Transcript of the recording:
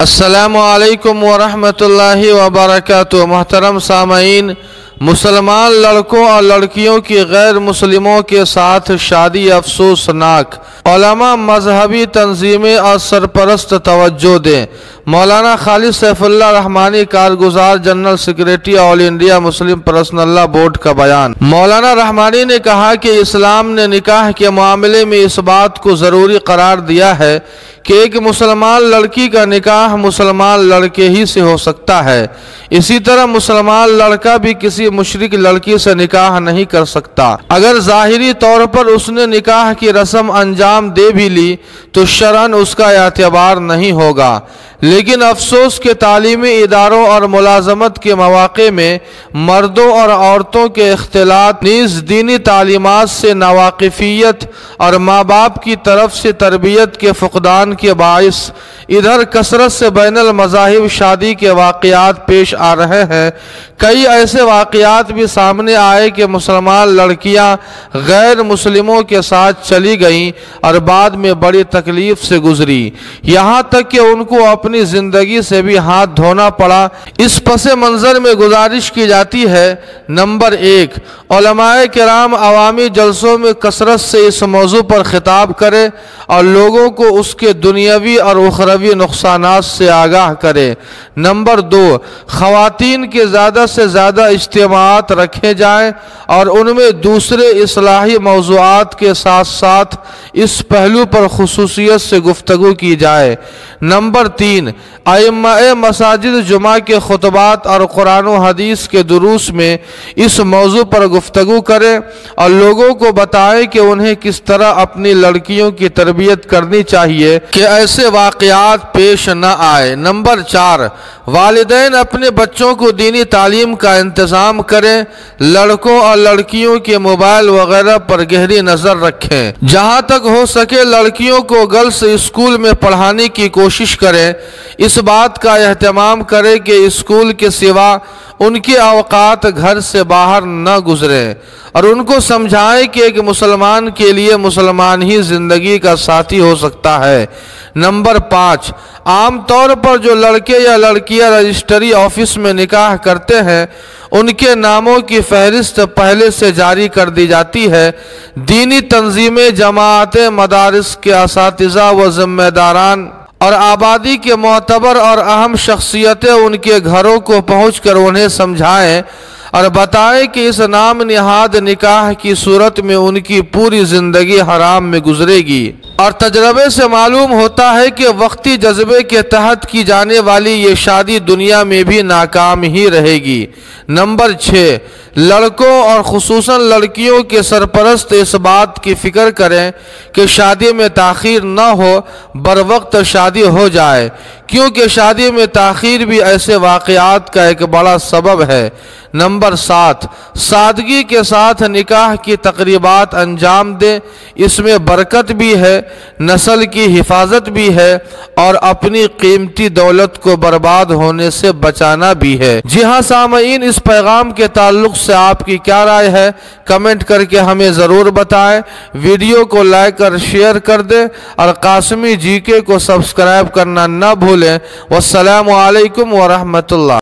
السلام علیکم ورحمۃ اللہ وبرکاتہ۔ محترم سامعین، مسلمان لڑکوں اور لڑکیوں کی غیر مسلموں کے ساتھ شادی افسوسناک۔ علماء، مذہبی تنظیمیں اور سرپرست توجہ دیں۔ مولانا خالد سیف اللہ رحمانی، کارگزار جنرل سیکریٹری آل انڈیا مسلم پرسنل لا بورڈ کا بیان۔ مولانا رحمانی نے کہا کہ اسلام نے نکاح کے معاملے میں اس بات کو ضروری قرار دیا ہے کہ ایک مسلمان لڑکی کا نکاح مسلمان لڑکے ہی سے ہو سکتا ہے۔ اسی طرح مسلمان لڑکا بھی کسی مشرک لڑکی سے نکاح نہیں کر سکتا۔ اگر ظاہری طور پر اس نے نکاح کی رسم انجام دے بھی لی تو شرعاً اس کا اعتبار نہیں ہوگا، لیکن افسوس کہ تعلیمی اداروں اور ملازمت کے مواقع میں مردوں اور عورتوں کے اختلاط، نیز دینی تعلیمات سے ناواقفیت اور ماں باپ کی طرف سے تربیت کے فقدان کے باعث ادھر کثرت سے بین المذاہب شادی کے واقعات پیش آ رہے ہیں۔ کئی ایسے واقعات بھی سامنے آئے کہ مسلمان لڑکیاں غیر مسلموں کے ساتھ چلی گئیں اور بعد میں بڑی تکلیف سے گزری، یہاں تک کہ ان کو اپنی زندگی سے بھی ہاتھ دھونا پڑا۔ اس پس منظر میں گزارش کی جاتی ہے: نمبر 1، علماء کرام عوامی جلسوں میں کثرت سے اس موضوع پر خطاب کرے اور لوگوں کو اس کے دنیاوی اور اخروی نقصانات سے آگاہ کرے۔ نمبر 2، خواتین کے زیادہ سے زیادہ اجتماعات رکھے جائیں اور ان میں دوسرے اصلاحی موضوعات کے ساتھ ساتھ اس پہلو پر خصوصیت سے گفتگو کی جائے۔ نمبر 3، ائمہ مساجد جمعہ کے خطبات اور قرآن و حدیث کے دروس میں اس موضوع پر گفتگو کریں اور لوگوں کو بتائیں کہ انہیں کس طرح اپنی لڑکیوں کی تربیت کرنی چاہیے کہ ایسے واقعات پیش نہ آئے۔ نمبر 4، والدین اپنے بچوں کو دینی تعلیم کا انتظام کریں، لڑکوں اور لڑکیوں کے موبائل وغیرہ پر گہری نظر رکھیں۔ جہاں تک ہو سکے لڑکیوں کو گرلز اسکول میں پڑھانے کی کوشش کریں۔ اس بات کا اہتمام کریں کہ اسکول کے سوا ان کے اوقات گھر سے باہر نہ گزریں اور ان کو سمجھائیں کہ ایک مسلمان کے لیے مسلمان ہی زندگی کا ساتھی ہو سکتا ہے۔ نمبر 5، عام طور پر جو لڑکے یا لڑکیاں رجسٹری آفس میں نکاح کرتے ہیں ان کے ناموں کی فہرست پہلے سے جاری کر دی جاتی ہے۔ دینی تنظیمیں، جماعتیں، مدارس کے اساتذہ و ذمہ داران اور آبادی کے معتبر اور اہم شخصیتیں ان کے گھروں کو پہنچ کر انہیں سمجھائیں اور بتائیں کہ اس نام نہاد نکاح کی صورت میں ان کی پوری زندگی حرام میں گزرے گی، اور تجربے سے معلوم ہوتا ہے کہ وقتی جذبے کے تحت کی جانے والی یہ شادی دنیا میں بھی ناکام ہی رہے گی۔ نمبر 6، لڑکوں اور خصوصاً لڑکیوں کے سرپرست اس بات کی فکر کریں کہ شادی میں تاخیر نہ ہو، بروقت شادی ہو جائے، کیونکہ شادی میں تاخیر بھی ایسے واقعات کا ایک بڑا سبب ہے۔ نمبر 7، سادگی کے ساتھ نکاح کی تقریبات انجام دیں، اس میں برکت بھی ہے، نسل کی حفاظت بھی ہے اور اپنی قیمتی دولت کو برباد ہونے سے بچانا بھی ہے۔ جی ہاں سامعین، اس پیغام کے تعلق سے آپ کی کیا رائے ہے؟ کمنٹ کر کے ہمیں ضرور بتائیں۔ ویڈیو کو لائک اور شیئر کر دیں اور قاسمی جی کے کو سبسکرائب کرنا نہ بھولیں۔ والسلام علیکم ورحمۃ اللہ۔